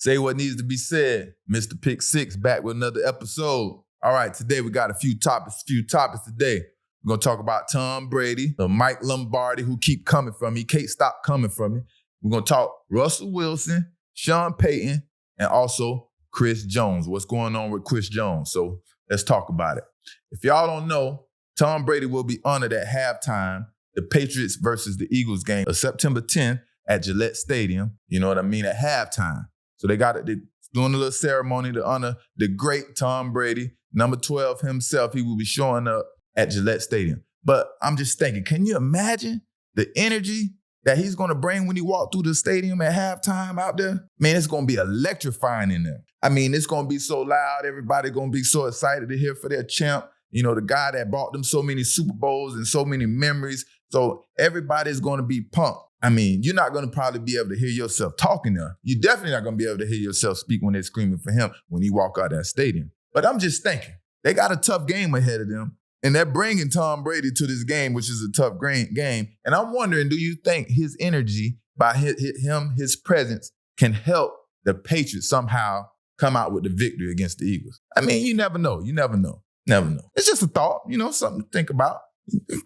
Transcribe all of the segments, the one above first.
Say what needs to be said. Mr. Pick Six back with another episode. All right, today we got a few topics today. We're going to talk about Tom Brady, the Mike Lombardi who keep coming from me. He can't stop coming from me. We're going to talk Russell Wilson, Sean Payton, and also Chris Jones. What's going on with Chris Jones? So let's talk about it. If y'all don't know, Tom Brady will be honored at halftime, the Patriots versus the Eagles game of September 10th at Gillette Stadium. You know what I mean? At halftime. So they're doing a little ceremony to honor the great Tom Brady, number 12 himself. He will be showing up at Gillette Stadium. But I'm just thinking, can you imagine the energy that he's going to bring when he walks through the stadium at halftime out there? Man, it's going to be electrifying in there. I mean, it's going to be so loud. Everybody going to be so excited to hear for their champ. You know, the guy that brought them so many Super Bowls and so many memories. So everybody's going to be pumped. I mean, you're not going to probably be able to hear yourself talking there. You're definitely not going to be able to hear yourself speak when they're screaming for him when you walk out that stadium. But I'm just thinking, they got a tough game ahead of them, and they're bringing Tom Brady to this game, which is a tough game. And I'm wondering, do you think his energy, by his presence, can help the Patriots somehow come out with the victory against the Eagles? I mean, you never know. It's just a thought, something to think about.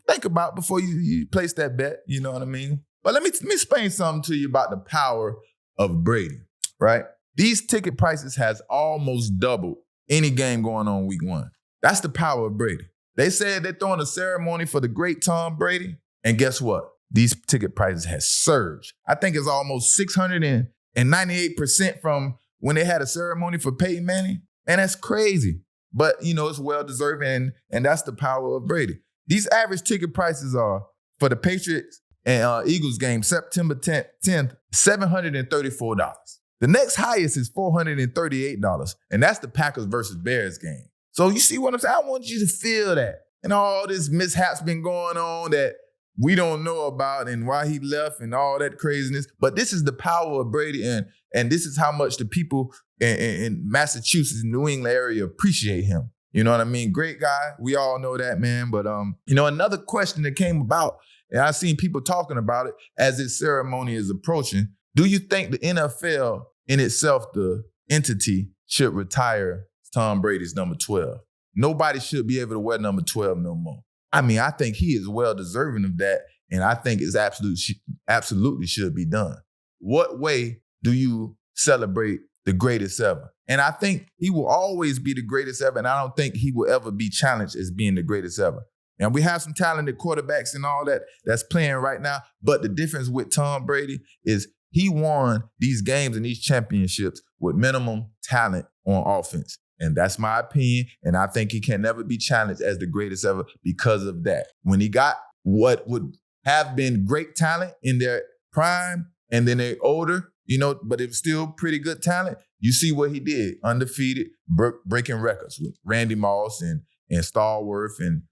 Think about before you place that bet, you know what I mean? But let me explain something to you about the power of Brady, right? These ticket prices has almost doubled any game going on week one. That's the power of Brady. They said they're throwing a ceremony for the great Tom Brady, and guess what? These ticket prices has surged. I think it's almost 698% from when they had a ceremony for Peyton Manning, and that's crazy. But, it's well-deserved, and that's the power of Brady. These average ticket prices are, for the Patriots and Eagles game, September 10th, $734. The next highest is $438, and that's the Packers versus Bears game. So you see what I'm saying? I want you to feel that. And all this mishaps been going on that we don't know about and why he left and all that craziness. But this is the power of Brady, and this is how much the people in Massachusetts, New England area appreciate him. You know what I mean? Great guy. We all know that, man. But, another question that came about, and I've seen people talking about it as this ceremony is approaching. Do you think the NFL in itself, the entity, should retire Tom Brady's number 12? Nobody should be able to wear number 12 no more. I mean, I think he is well deserving of that, and I think it's absolutely should be done. What way do you celebrate the greatest ever? And I think he will always be the greatest ever, and I don't think he will ever be challenged as being the greatest ever. And we have some talented quarterbacks and all that's playing right now, but the difference with Tom Brady is he won these games and these championships with minimum talent on offense. And that's my opinion, and I think he can never be challenged as the greatest ever because of that. When he got what would have been great talent in their prime, and then they're older, but it was still pretty good talent, you see what he did. Undefeated, breaking records with Randy Moss and Stallworth and,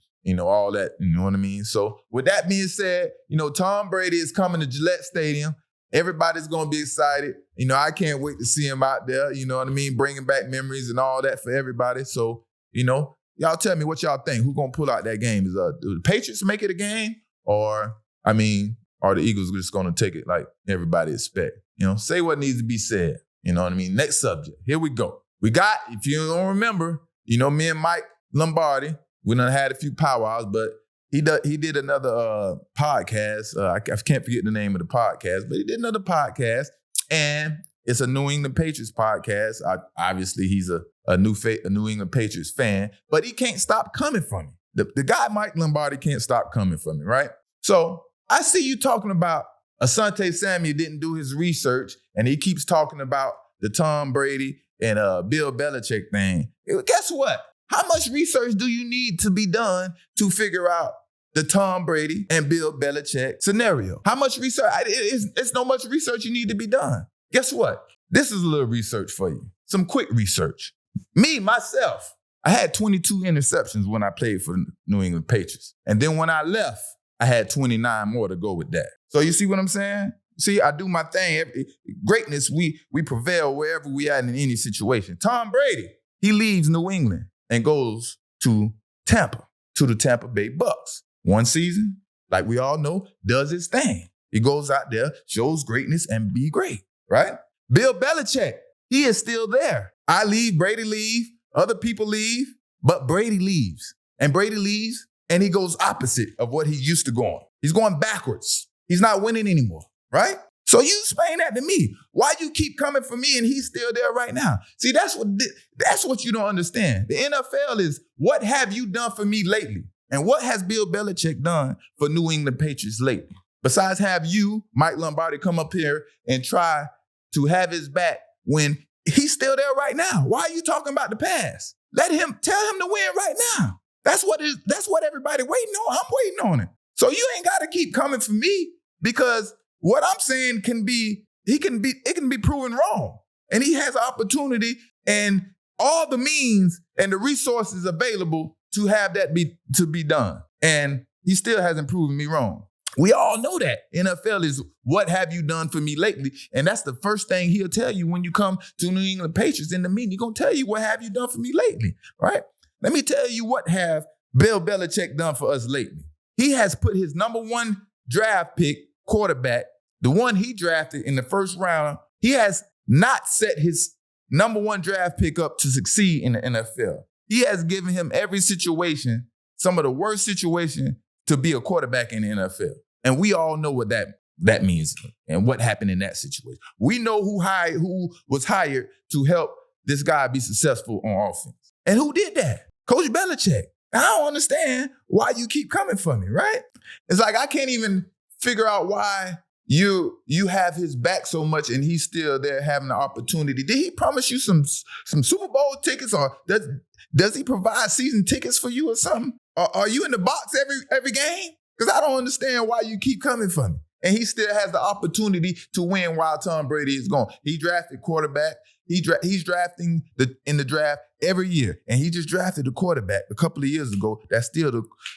all that, you know what I mean? So with that being said, Tom Brady is coming to Gillette Stadium. Everybody's going to be excited. I can't wait to see him out there, you know what I mean? Bringing back memories and all that for everybody. So, y'all tell me what y'all think. Who's going to pull out that game? Is the Patriots make it a game? Or are the Eagles just going to take it like everybody expect? Say what needs to be said. You know what I mean? Next subject. Here we go. We got, if you don't remember, me and Mike Lombardi, we done had a few powwows, but he did another podcast. I can't forget the name of the podcast, but he did another podcast, and it's a New England Patriots podcast. Obviously, he's a New England Patriots fan, but he can't stop coming from me. The guy, Mike Lombardi, can't stop coming from me, right? So I see you talking about Asante Samuel didn't do his research, and he keeps talking about the Tom Brady and Bill Belichick thing. Guess what? How much research do you need to be done to figure out the Tom Brady and Bill Belichick scenario? How much research? It's no much research you need to be done. Guess what? This is a little research for you. Some quick research. Me, myself, I had 22 interceptions when I played for the New England Patriots. And then when I left, I had 29 more to go with that. So you see what I'm saying? See, I do my thing. Greatness, we prevail wherever we are in any situation. Tom Brady, he leaves New England and goes to Tampa, to the Tampa Bay Bucks. One season, like we all know, does his thing. He goes out there, shows greatness, and be great, right? Bill Belichick, He is still there. I leave, Brady leave, other people leave, but Brady leaves. And Brady leaves, and he goes opposite of what he used to go on. He's going backwards. He's not winning anymore, right? So you explain that to me. Why you keep coming for me and he's still there right now? See, that's what you don't understand. The NFL is, what have you done for me lately? And what has Bill Belichick done for New England Patriots lately? Besides have you, Mike Lombardi, come up here and try to have his back when he's still there right now. Why are you talking about the past? Tell him to win right now. That's what everybody waiting on. I'm waiting on it. So you ain't got to keep coming for me, because what I'm saying it can be proven wrong. And he has an opportunity and all the means and the resources available to have that be done. And he still hasn't proven me wrong. We all know that. NFL is, what have you done for me lately? And that's the first thing he'll tell you when you come to New England Patriots in the meeting. He's going to tell you, what have you done for me lately, right? Let me tell you what have Bill Belichick done for us lately. He has put his number one draft pick quarterback, the one he drafted in the first round, he has not set his number one draft pick up to succeed in the NFL. He has given him every situation, some of the worst situation, to be a quarterback in the NFL. And we all know what that means and what happened in that situation. We know who was hired to help this guy be successful on offense. And who did that? Coach Belichick. I don't understand why you keep coming for me, right? It's like I can't even figure out why you have his back so much and he's still there having the opportunity. Did he promise you some Super Bowl tickets, or does he provide season tickets for you or something? Are you in the box every game? Because I don't understand why you keep coming for me. And he still has the opportunity to win while Tom Brady is gone. He drafted quarterback. He's drafting in the draft every year. And he just drafted a quarterback a couple of years ago that's still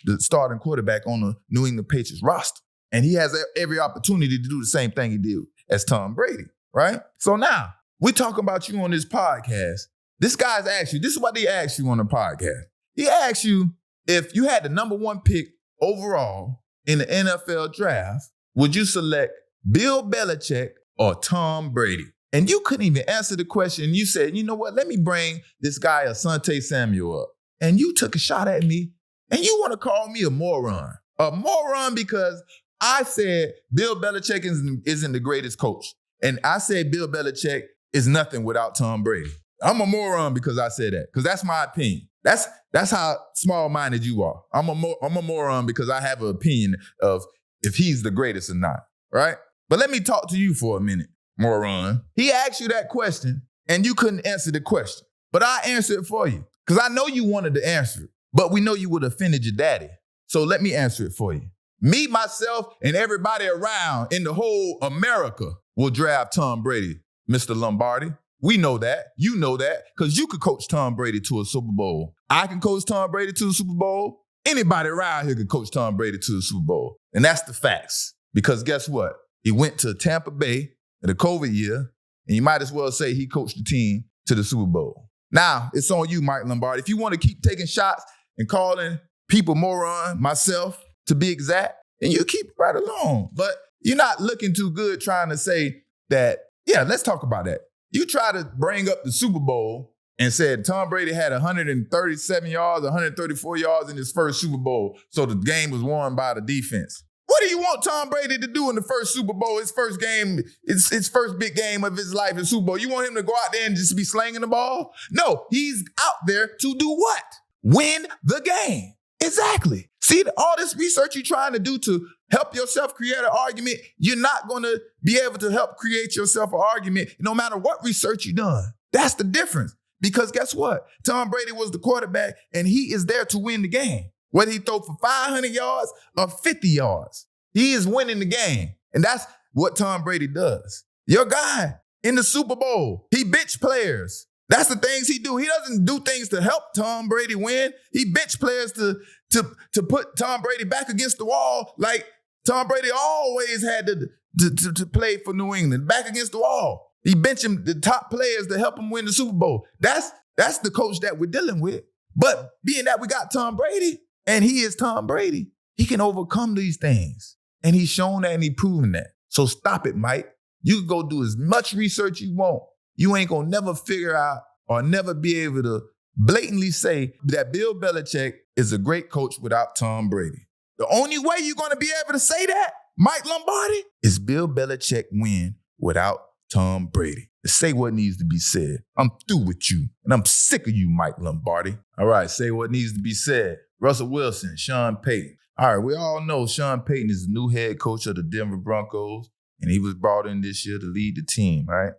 the starting quarterback on the New England Patriots roster. And he has every opportunity to do the same thing he did as Tom Brady, right? So now, we're talking about you on this podcast. This guy's asked you, this is what he asked you on the podcast. He asked you, if you had the number one pick overall in the NFL draft, would you select Bill Belichick or Tom Brady? And you couldn't even answer the question. You said, you know what, let me bring this guy Asante Samuel up. And you took a shot at me, and you want to call me a moron. A moron because I said Bill Belichick isn't the greatest coach. And I said Bill Belichick is nothing without Tom Brady. I'm a moron because I said that, because that's my opinion. That's how small-minded you are. I'm a moron because I have an opinion of if he's the greatest or not, right? But let me talk to you for a minute, moron. He asked you that question, and you couldn't answer the question. But I answered it for you, because I know you wanted to answer it, but we know you would have offended your daddy. So let me answer it for you. Me, myself, and everybody around in the whole America will draft Tom Brady, Mr. Lombardi. We know that. You know that, because you could coach Tom Brady to a Super Bowl. I can coach Tom Brady to the Super Bowl. Anybody around here can coach Tom Brady to the Super Bowl. And that's the facts. Because guess what? He went to Tampa Bay in the COVID year, and you might as well say he coached the team to the Super Bowl. Now, it's on you, Mike Lombardi. If you want to keep taking shots and calling people moron, myself, to be exact, and you keep right along. But you're not looking too good trying to say that, yeah, let's talk about that. You try to bring up the Super Bowl and said Tom Brady had 137 yards, 134 yards in his first Super Bowl, so the game was won by the defense. What do you want Tom Brady to do in the first Super Bowl, his first game, his first big game of his life in Super Bowl? You want him to go out there and just be slinging the ball? No, he's out there to do what? Win the game. Exactly. See, all this research you're trying to do to help yourself create an argument, you're not going to be able to help create yourself an argument no matter what research you've done. That's the difference. Because guess what? Tom Brady was the quarterback, and he is there to win the game. Whether he throw for 500 yards or 50 yards, he is winning the game. And that's what Tom Brady does. Your guy in the Super Bowl, he bitch players. That's the things he do. He doesn't do things to help Tom Brady win. He bitch players to put Tom Brady back against the wall, like Tom Brady always had to play for New England, back against the wall. He bench him the top players to help him win the Super Bowl. That's the coach that we're dealing with. But being that we got Tom Brady, and he is Tom Brady, he can overcome these things. And he's shown that and he's proven that. So stop it, Mike. You can go do as much research you want. you ain't gonna never figure out or never be able to blatantly say that Bill Belichick is a great coach without Tom Brady. The only way you're gonna be able to say that, Mike Lombardi, is Bill Belichick win without Tom Brady. Say what needs to be said. I'm through with you, and I'm sick of you, Mike Lombardi. All right, say what needs to be said. Russell Wilson, Sean Payton. All right, we all know Sean Payton is the new head coach of the Denver Broncos, and he was brought in this year to lead the team, right?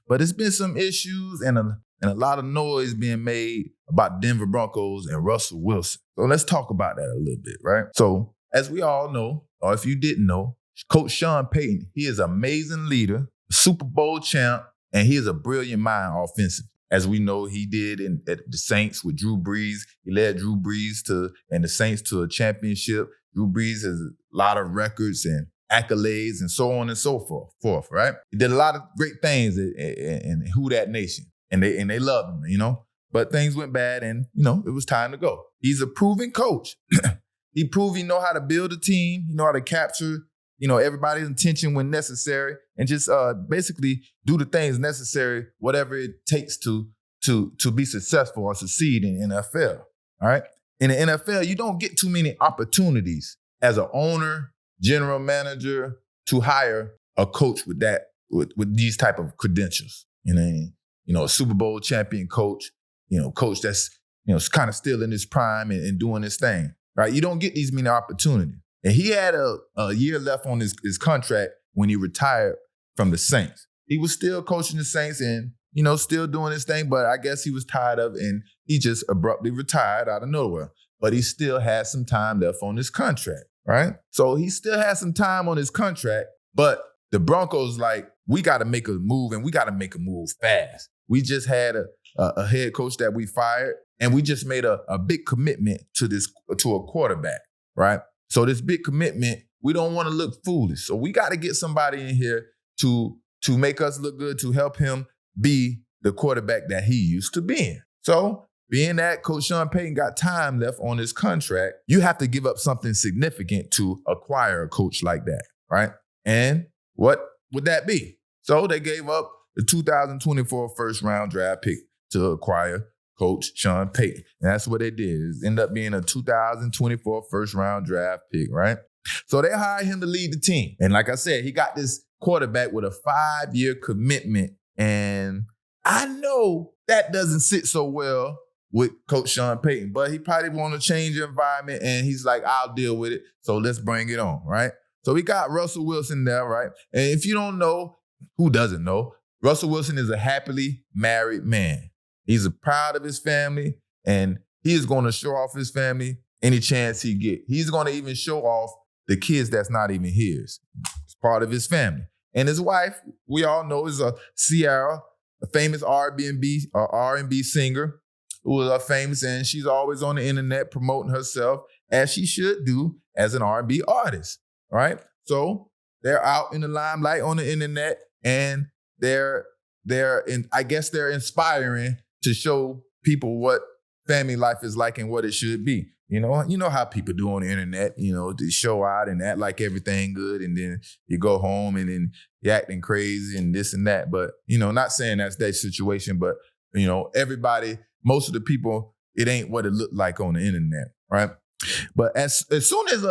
But there's been some issues and a lot of noise being made about Denver Broncos and Russell Wilson. So let's talk about that a little bit, right? So as we all know, or if you didn't know, Coach Sean Payton, he is an amazing leader, Super Bowl champ, and he is a brilliant mind offensively. As we know, he did at the Saints with Drew Brees. He led Drew Brees and the Saints to a championship. Drew Brees has a lot of records and accolades and so on and so forth, right? He did a lot of great things in Who Dat Nation, and they loved him, But things went bad, and, it was time to go. He's a proven coach. He proved he know how to build a team. He know how to capture everybody's attention when necessary, and just basically do the things necessary, whatever it takes to be successful or succeed in the NFL. All right. In the NFL, you don't get too many opportunities as an owner, general manager, to hire a coach with these type of credentials. A Super Bowl champion coach, coach that's kind of still in his prime and doing his thing. Right. You don't get these many opportunities. And he had a year left on his contract when he retired from the Saints. He was still coaching the Saints and, still doing his thing, but I guess he was tired of it, and he just abruptly retired out of nowhere. But he still had some time left on his contract, right? So he still had some time on his contract, but the Broncos, we got to make a move, and we got to make a move fast. We just had a head coach that we fired, and we just made a big commitment to a quarterback, right? So this big commitment, we don't want to look foolish. So we got to get somebody in here to make us look good, to help him be the quarterback that he used to being. So being that Coach Sean Payton got time left on his contract, you have to give up something significant to acquire a coach like that, right? And what would that be? So they gave up the 2024 first round draft pick to acquire Coach Sean Payton. And that's what they did. It ended up being a 2024 first round draft pick, right? So they hired him to lead the team. And like I said, he got this quarterback with a 5-year commitment. And I know that doesn't sit so well with Coach Sean Payton, but he probably want to change the environment, and he's like, I'll deal with it. So let's bring it on, right? So we got Russell Wilson there, right? And if you don't know, who doesn't know, Russell Wilson is a happily married man. He's proud of his family, and he is going to show off his family any chance he get. He's going to even show off the kids that's not even his. It's part of his family. And his wife, we all know, is Ciara, a famous R&B singer who is famous, and she's always on the internet promoting herself, as she should do as an R&B artist, right? So they're out in the limelight on the internet, and they're inspiring to show people what family life is like and what it should be. You know how people do on the internet, they show out and act like everything good, and then you go home and then you're acting crazy and this and that. But, not saying that's that situation, but, everybody, most of the people, it ain't what it looked like on the internet, right? But as soon as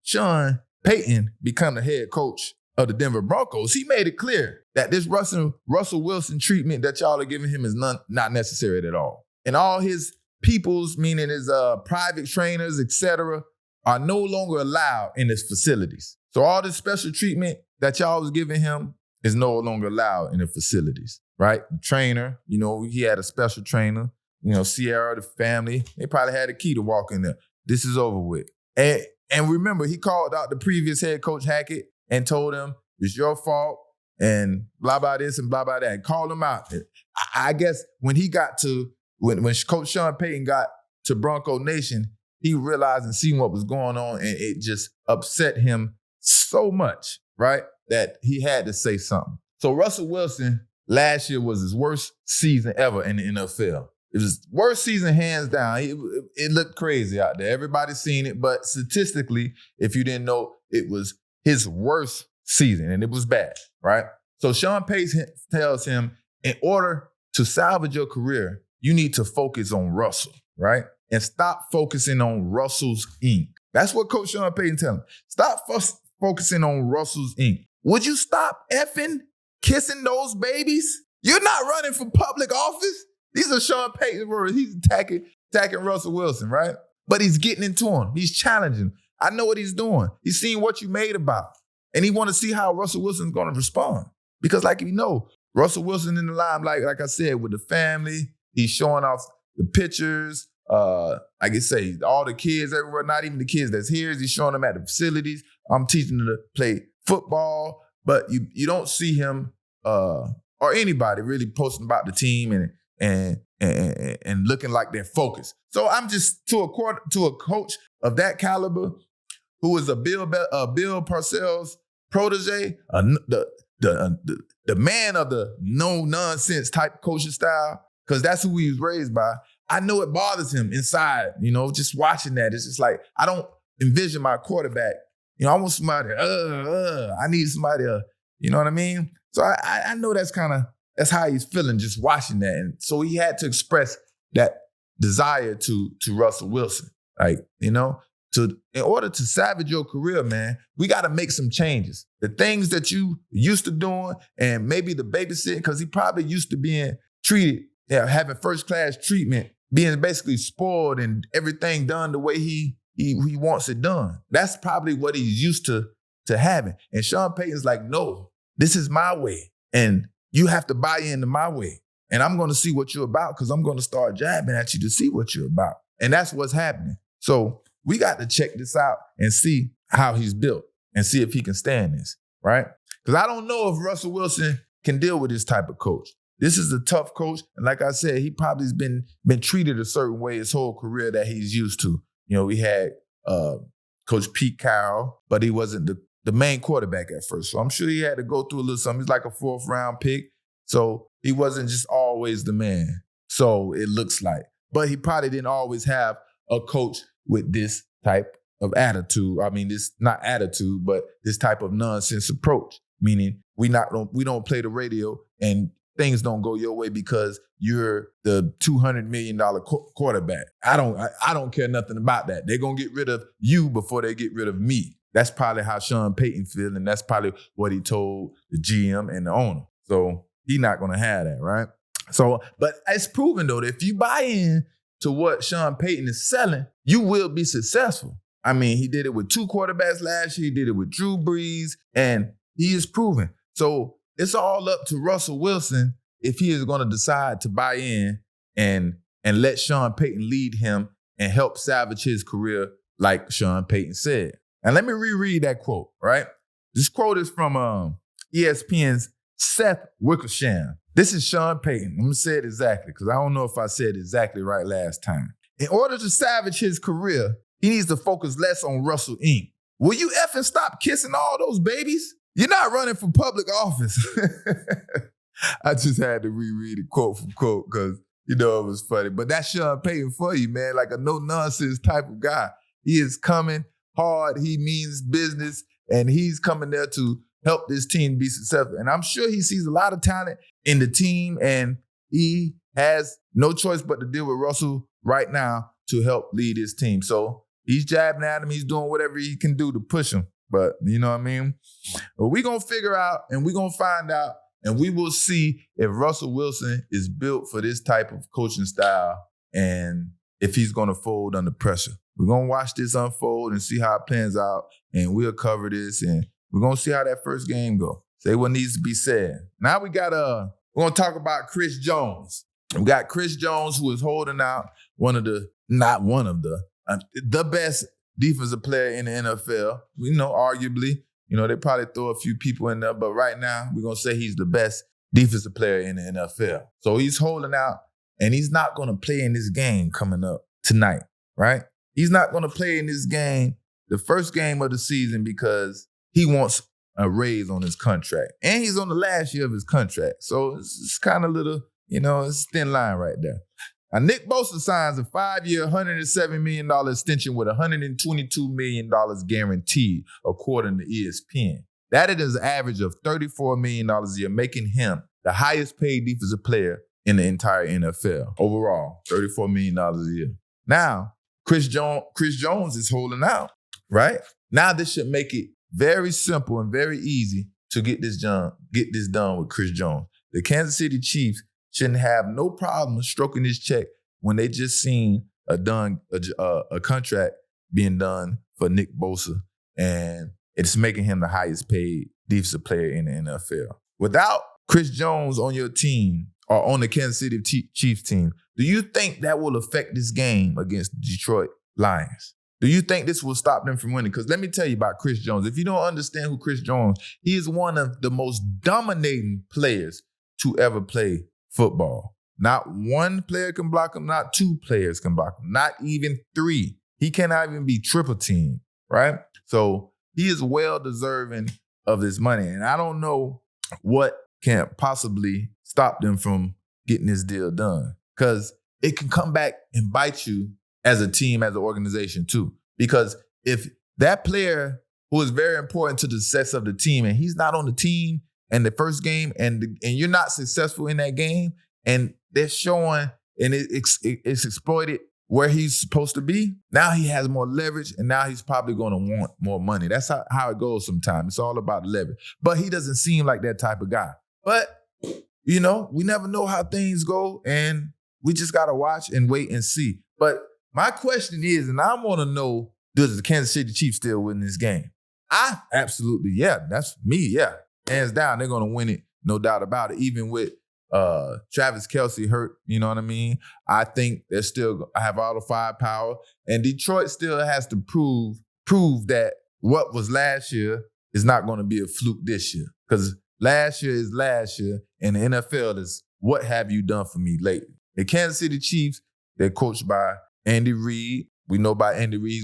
Sean Payton become the head coach of the Denver Broncos, he made it clear that this Russell Wilson treatment that y'all are giving him is not necessary at all. And all his peoples, meaning his private trainers, etc., are no longer allowed in his facilities. So all this special treatment that y'all was giving him is no longer allowed in the facilities, right? The trainer, he had a special trainer. Ciara, the family, they probably had a key to walk in there. This is over with. And remember, he called out the previous head coach, Hackett, and told him, it's your fault, and blah, blah, this and blah, blah, that. And called him out. I guess when Coach Sean Payton got to Bronco Nation, he realized and seen what was going on, and it just upset him so much, right, that he had to say something. So Russell Wilson last year was his worst season ever in the NFL. It was his worst season hands down. It looked crazy out there. Everybody's seen it, but statistically, if you didn't know, it was his worst season, and it was bad, right? So Sean Payton tells him, in order to salvage your career, you need to focus on Russell, right? And stop focusing on Russell's ink. That's what Coach Sean Payton telling him. Stop focusing on Russell's ink. Would you stop effing kissing those babies? You're not running for public office. These are Sean Payton's words. He's attacking Russell Wilson, right? But he's getting into him. He's challenging. I know what he's doing. He's seeing what you made about. And he want to see how Russell Wilson's going to respond. Because like you know, Russell Wilson in the limelight, like I said, with the family, he's showing off the pictures. Like I say, all the kids everywhere, not even the kids that's here, he's showing them at the facilities. I'm teaching them to play football, but you don't see him or anybody really posting about the team and looking like they're focused. So I'm just to a coach of that caliber, who is a Bill Parcells protege, the man of the no nonsense type coaching style, because that's who he was raised by. I know it bothers him inside, just watching that. It's just like, I don't envision my quarterback. I want somebody, I need somebody, you know what I mean? So I know that's how he's feeling just watching that. And so he had to express that desire to Russell Wilson. Like, in order to salvage your career, man, we got to make some changes. The things that you used to doing, and maybe the babysitting, because he probably used to being treated, having first-class treatment, being basically spoiled and everything done the way he wants it done. That's probably what he's used to having. And Sean Payton's like, no, this is my way. And you have to buy into my way. And I'm going to see what you're about, because I'm going to start jabbing at you to see what you're about. And that's what's happening. So we got to check this out and see how he's built and see if he can stand this, right? Because I don't know if Russell Wilson can deal with this type of coach. This is a tough coach. And like I said, he probably has been treated a certain way his whole career that he's used to. We had Coach Pete Carroll, but he wasn't the main quarterback at first. So I'm sure he had to go through a little something. He's like a 4th round pick. So he wasn't just always the man. So it looks like. But he probably didn't always have a coach with this type of attitude. I mean, this not attitude, but this type of nonsense approach. Meaning we don't play the radio and things don't go your way because you're the $200 million quarterback. I don't care nothing about that. They're going to get rid of you before they get rid of me. That's probably how Sean Payton feels, and that's probably what he told the GM and the owner. So he's not going to have that, right? So, but it's proven, though, that if you buy in to what Sean Payton is selling, you will be successful. I mean, he did it with 2 quarterbacks last year. He did it with Drew Brees, and he is proven. So it's all up to Russell Wilson if he is going to decide to buy in and let Sean Payton lead him and help salvage his career like Sean Payton said. And let me reread that quote, right? This quote is from ESPN's Seth Wickersham. This is Sean Payton. I'm going to say it exactly because I don't know if I said it exactly right last time. In order to salvage his career, he needs to focus less on Russell Inc. Will you effing stop kissing all those babies? You're not running for public office. I just had to reread it quote for quote because, it was funny. But that's Sean Payton for you, man. Like a no-nonsense type of guy. He is coming hard. He means business. And he's coming there to help this team be successful. And I'm sure he sees a lot of talent in the team. And he has no choice but to deal with Russell right now to help lead his team. So he's jabbing at him. He's doing whatever he can do to push him. But you know what I mean? But we're going to figure out and we're going to find out. And we will see if Russell Wilson is built for this type of coaching style and if he's going to fold under pressure. We're going to watch this unfold and see how it plans out, and we'll cover this, and we're going to see how that first game go. Say what needs to be said. Now we're going to talk about Chris Jones. We got Chris Jones, who is holding out the best defensive player in the NFL. Arguably. They probably throw a few people in there, but right now we're going to say he's the best defensive player in the NFL. So he's holding out, and he's not going to play in this game coming up tonight, right? He's not going to play in this game, the first game of the season, because he wants a raise on his contract. And he's on the last year of his contract. So it's kind of little, it's a thin line right there. Now, Nick Bosa signs a 5-year, $107 million extension with $122 million guaranteed, according to ESPN. That is an average of $34 million a year, making him the highest paid defensive player in the entire NFL. Overall, $34 million a year. Now, Chris Jones is holding out, right? Now this should make it very simple and very easy to get this done with Chris Jones. The Kansas City Chiefs shouldn't have no problem stroking this check when they just seen a contract being done for Nick Bosa, and it's making him the highest paid defensive player in the NFL. Without Chris Jones on your team or on the Kansas City Chiefs team, do you think that will affect this game against the Detroit Lions? Do you think this will stop them from winning? Because let me tell you about Chris Jones. If you don't understand who Chris Jones, he is one of the most dominating players to ever play football. Not one player can block him, not two players can block him, not even three. He cannot even be triple team, right? So he is well deserving of this money. And I don't know what can possibly stop them from getting this deal done. Because it can come back and bite you as a team, as an organization too. Because if that player who is very important to the success of the team and he's not on the team in the first game and you're not successful in that game and they're showing and it's exploited where he's supposed to be, now he has more leverage and now he's probably going to want more money. That's how it goes sometimes. It's all about leverage. But he doesn't seem like that type of guy. But, we never know how things go and we just got to watch and wait and see. But my question is, and I want to know, does the Kansas City Chiefs still win this game? Absolutely, yeah. That's me, yeah. Hands down, they're going to win it, no doubt about it. Even with Travis Kelce hurt, you know what I mean? I think they still have all the firepower. And Detroit still has to prove that what was last year is not going to be a fluke this year. Because last year is last year, and the NFL is what have you done for me lately? The Kansas City Chiefs, they're coached by Andy Reid. We know about Andy Reid.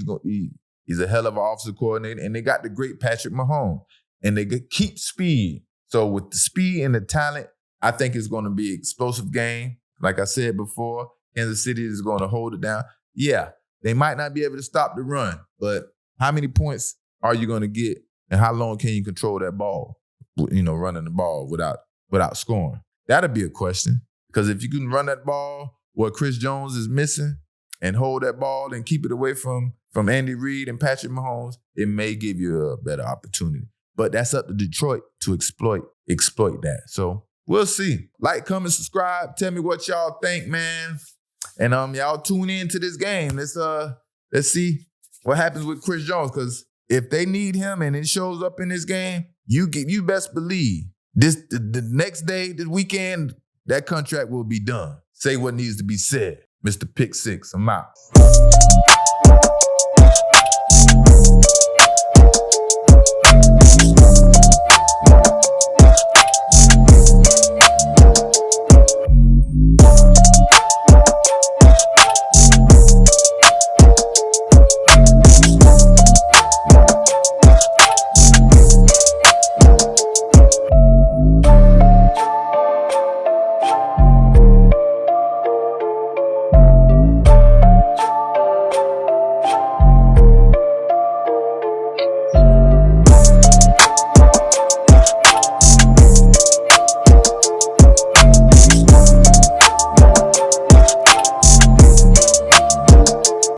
He's a hell of an offensive coordinator. And they got the great Patrick Mahomes. And they keep speed. So with the speed and the talent, I think it's going to be an explosive game. Like I said before, Kansas City is going to hold it down. Yeah, they might not be able to stop the run, but how many points are you going to get and how long can you control that ball, running the ball without scoring? That'll be a question. Because if you can run that ball where Chris Jones is missing and hold that ball and keep it away from Andy Reid and Patrick Mahomes, it may give you a better opportunity. But that's up to Detroit to exploit that. So we'll see. Like, comment, subscribe. Tell me what y'all think, man. And y'all tune in to this game. Let's see what happens with Chris Jones. Because if they need him and it shows up in this game, you best believe the next day, this weekend, that contract will be done. Say what needs to be said. Mr. Pick 6, I'm out.